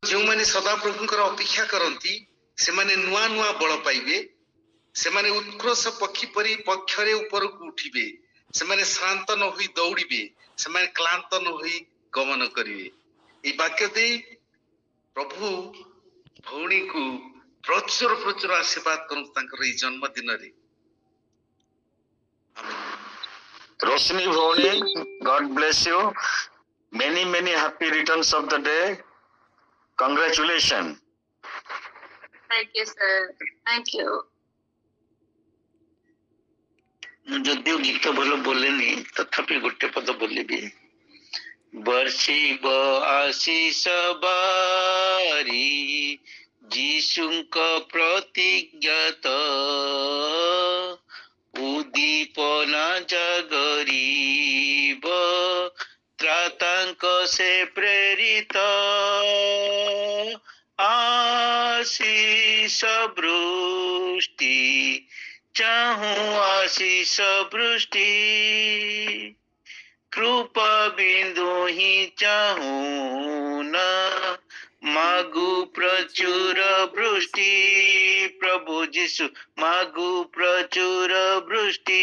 जो माने सदा प्रभुंकर अपेक्षा करती से माने नुआ नुआ बल पाइबे, से माने उत्कृष्ट पक्षी परी पक्षरे ऊपर को उठिबे, से माने श्रांत न होई दौड़िबे, से माने क्लांत न होई गमन करिवे। ए वाक्य दे प्रभु भौणी को प्रचुर प्रचुर आशीर्वाद करूं तांकर ई जन्मदिन रे। रोशनी भौणी, God bless you. Many many happy returns of the day. Congratulations. Thank you, sir. Thank you. যদিও গীত ଭଲ ବୋଲେନି ତଥାପି ଗୋଟେ ପଦ ବୋଲିବି। ବର୍ଷିବ ଆଶିଷ ବାରି ଯୀଶୁଙ୍କ ପ୍ରତିଜ୍ଞାତ ଉଦ୍ଦୀପନା ଜାଗରିବ ତ୍ରାତାଙ୍କ ସେ ପ୍ରେରିତ आशीष वृष्टि चाहूं आशीष वृष्टि कृपा बिंदु ही चाहूं न मागु प्रचुर वृष्टि प्रभु जीशु मागु प्रचुर वृष्टि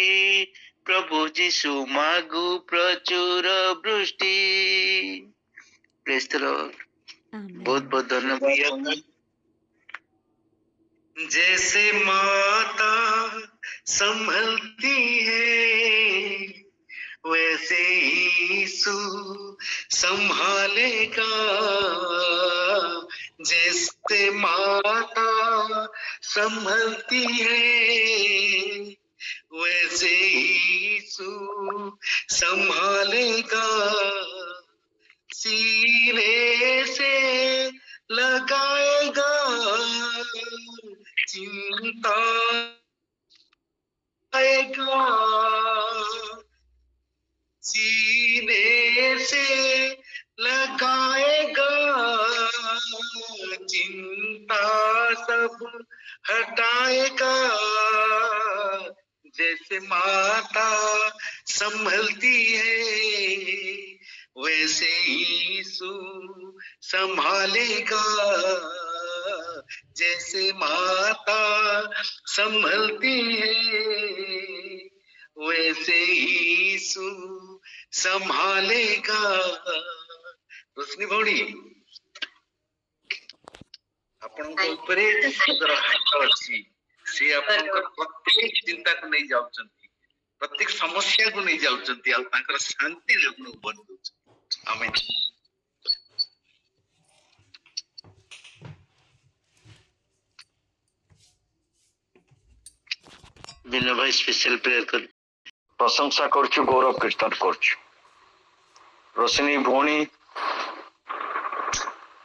प्रभु जीशु मागु प्रचुर वृष्टि। Praise the Lord. बहुत बहुत धन्यवाद। जैसे माता संभलती है वैसे यीशु संभालेगा। जैसे माता संभलती है वैसे यीशु संभालेगा। सीने से लगाएगा चिंता आएगा। सीने से लगाएगा चिंता सब हटाएगा। जैसे माता संभलती है वैसे यीशु संभालेगा। जैसे माता संभलती है वैसे यीशु संभालेगा। रोशनी भौणी आपनक ऊपर सुंदर हाथ अछि। से आपनक प्रत्येक चिंता को नहीं जाउचंती, प्रत्येक समस्या को नहीं जाउचंती आ तांकर शांति रे आपन ऊपर दउछ। आमीन। बिना भाई स्पेशल प्रेयर कर प्रशंसा करछु, गौरव कीर्तन करछु। रोशनी भौणी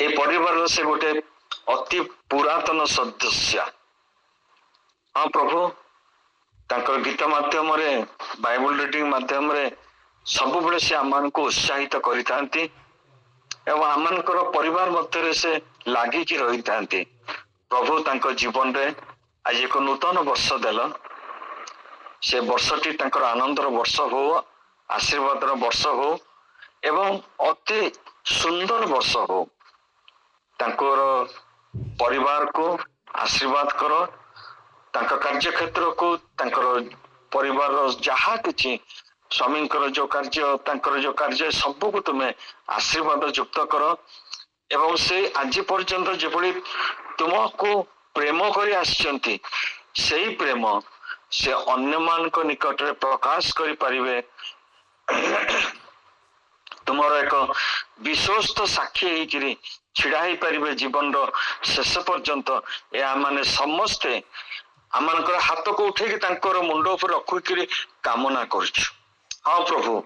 ए परिवार से गोटे अति पुरातन सदस्य। हाँ प्रभु तांकर गीत माध्यम रे बाइबल रीडिंग माध्यम रे सब बेले से आमान को उत्साहित करितांती एवं आमानकर परिवार मध्य से लागी की रही थांती। प्रभु तांकर जीवन रे आज एक नूतन वर्ष देल। से वर्षटी तांकर आनंदर वर्ष हो, आशीर्वादर वर्ष हो एवं अति सुंदर वर्ष हो। तांकर परिवार को आशीर्वाद करो, तांकर कार्य क्षेत्र को, तांकर परिवार जहा किछि स्वामींकर जो कार्य, तांकर जो कार्य सब को तुम्हें आशीर्वाद युक्त करो एवं से आज पर्यंत जेभली तुमको प्रेम करी आछंती सेही प्रेम से अन्य मान को निकट रे प्रकाश करी परिवे। तुमर एक विश्वस्त साक्षी होइकिरी छिड़ा ही परिवे जीवन रो शेष पर्यंत। ए माने समस्ते आमानकर हाथ को उठेकी तांकर मुंड ऊपर रखिकिरी कामना करछु। हाँ प्रभु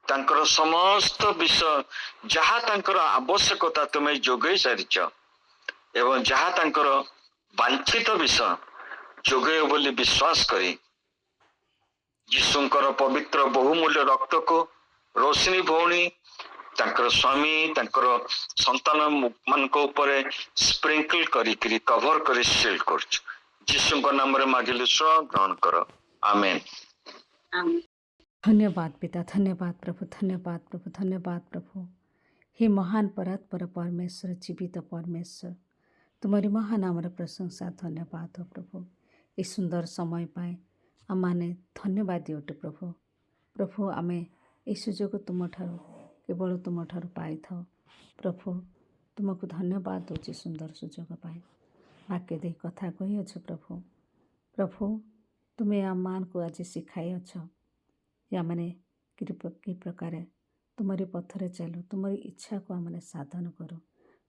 तांकर समस्त विषय जहा तांकर आवश्यकता तुम्हें जोगई सारिच एवं जहा तांकर वांछित विषय जोगय बोली विश्वास करी यीशुंकर पवित्र बहुमूल्य रक्त को रोशनी भौणी तांकर स्वामी तांकर संतान मान को ऊपर स्प्रिंकल करी कवर करी सील करछ। यीशुंक नाम रे मागिले ग्रहण करो। आमेन। आमीन। धन्यवाद पिता, धन्यवाद प्रभु, धन्यवाद प्रभु, धन्यवाद प्रभु। हे महान परात्पर परमेश्वर जीवित परमेश्वर तुमरी महानामर प्रशंसा धन्यवाद हो प्रभु ए सुंदर समय पाए आमे धन्यवाद दियोटे प्रभु प्रभु आमे ए सुजोग तुम ठारू केवल तुम ठारू पाई थाओ प्रभु तुमको धन्यवाद दूची सुंदर सुजोग पाए वाक्य दे कथा कही अच्छ प्रभु प्रभु तुम्हें आम मान को आज शिखाई अच्छ या मैंने कि प्रकार तुम्हारी पथरे चलू तुम्हारी इच्छा को आमने साधन करो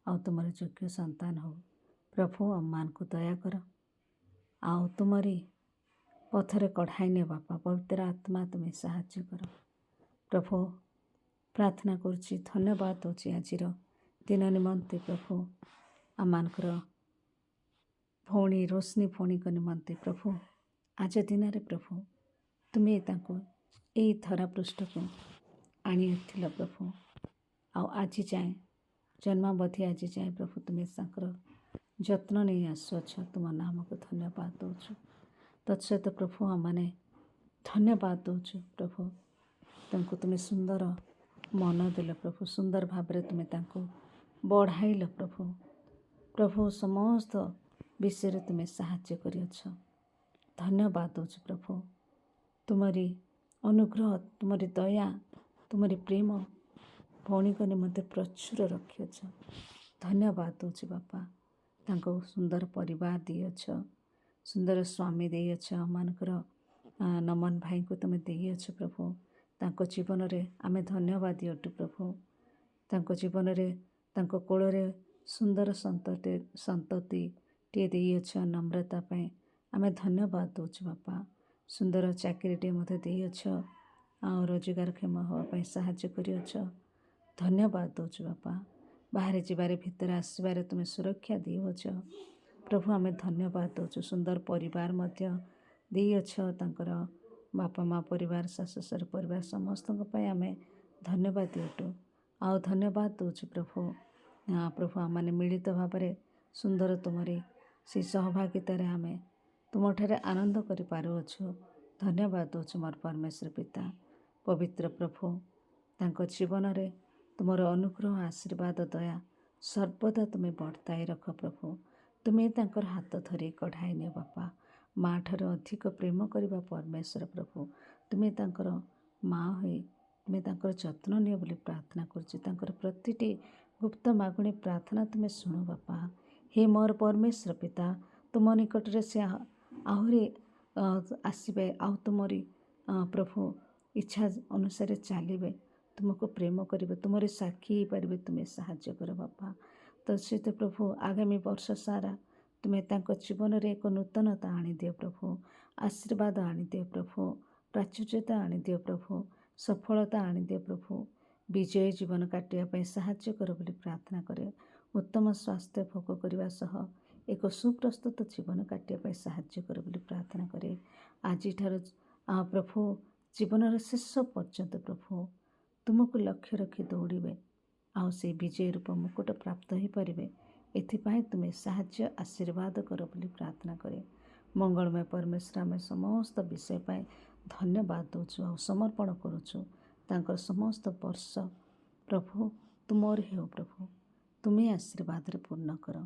आउ तुम्हारे योग्य संतान हो प्रभु आम मान को दया कर आउ तुम्हारी पथरे कढ़ाई ने बापा पवित्र आत्मा तुम्हें साहाय्य कर प्रभु प्रार्थना करुच्ची धन्यवाद दूची आज दिन निमंते प्रभु आम मानकर भौणी रोशनी भौणी को निमंते प्रभु आज दिन रे प्रभु तुम्हें ताको ए धरा पृष्ठ को आनी प्रभु आज जाए जन्मावधि आज जाए प्रभु तुम्हें साकर जत्न नहीं आसुअछ तुम नाम को धन्यवाद दौचु तत्सहित प्रभु आमने धन्यवाद दौचु प्रभु तुमको तुम्हें सुंदर मन देल प्रभु सुंदर भाव तुम्हें ताको बढ़ाइल प्रभु प्रभु समस्त विषय तुम्हें साहाय्य करियछ धन्यवाद दौचु प्रभु तुम्हारी अनुग्रह तुम्हारी दया तुम्हारी प्रेम भौणी को निमंते प्रचुर रखियछ धन्यवाद दूची बापा तांको सुंदर परिवार दियछ सुंदर स्वामी देयछ मानकर नमन भाई को तुम देयछ प्रभु तांको जीवन रे आमे धन्यवाद दियटु प्रभु तांको जीवन रे तांको कोल रे सुंदर संतति टे देयछ नम्रता पाए आमे धन्यवाद दूछु बापा सुंदर चाकरी टे मते देयछ आ रोजगार क्षम होगा साहाय्य करियछ धन्यवाद दूछु बापा बाहर जीवार भितर आसबार तुम्हें सुरक्षा दिवछ प्रभु आमे धन्यवाद दूछु सुंदर परिवार मध्य देयछ तांकर बापा माँ परिवार शाशु ससुर परिवार समस्त आमे धन्यवाद दियटु आ धन्यवाद दूछु प्रभु प्रभु आम मिलित भाव सुंदर तुमरी से सहभागितार आमे तुम ठारे आनंद करूँ धन्यवाद दूछु मोर परमेश्वर पिता पवित्र प्रभु तांको जीवन रे तुमर अनुग्रह आशीर्वाद दया सर्वदा तुम्हें बर्ताई रख प्रभु तुम्हें तांकर हाथ धरी कढ़ाई ने बापा माँ ठार अधिक प्रेम करवा परमेश्वर प्रभु तुम्हें तांकर माँ हुई तुम्हें तांकर जत्न नियो बोली प्रार्थना कर प्रतिटी गुप्त मागुणी प्रार्थना तुम्हें शुणु बापा हे मोर परमेश्वर पिता तुम निकट रे से आहरी आसबे आउ तुमरी प्रभु इच्छा अनुसार चलिए तुमको प्रेम करेंगे तुम साक्षी पारे तुम्हें साहाय्य कर बापा तो सहित प्रभु आगामी वर्ष सारा तुम्हें तांको जीवन रे एक नूतनता आनी दियो प्रभु आशीर्वाद आनी दियो प्रभु प्राचुर्यता आनी दियो प्रभु सफलता आनी दियो प्रभु विजय जीवन काटिया साहाय्य कर बोली प्रार्थना करे उत्तम स्वास्थ्य भोग करने सह एक सुप्रस्तुत जीवन काटिया साहाय्य कर बोली प्रार्थना करे आज प्रभु जीवन शेष पर्यंत प्रभु तुमको लक्ष्य रखी दौड़े आउ से विजय रूप मुकुट प्राप्त हो पारे एथिपाई तुम्हें साहाय्य आशीर्वाद कर बोली प्रार्थना करे मंगलमय परमेश्वर आम समस्त विषय पाए धन्यवाद दूचु आ समर्पण करुचु तांकर समस्त वर्ष प्रभु तुमर हो प्रभु तुम्हें आशीर्वाद रे पूर्ण कर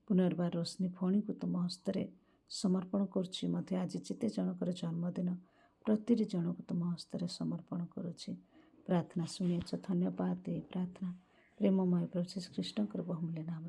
पुनर्बार रोशनी भौणी को तुम हस्ते समर्पण करुच्ची मते आज जिते जनकर जन्मदिन प्रति जन को तुम हस्ते समर्पण करुच्ची प्रार्थना शुणिछ धन्यवाद दे प्रार्थना प्रेममय प्रभु श्री कृष्ण बहुमूल्य नाम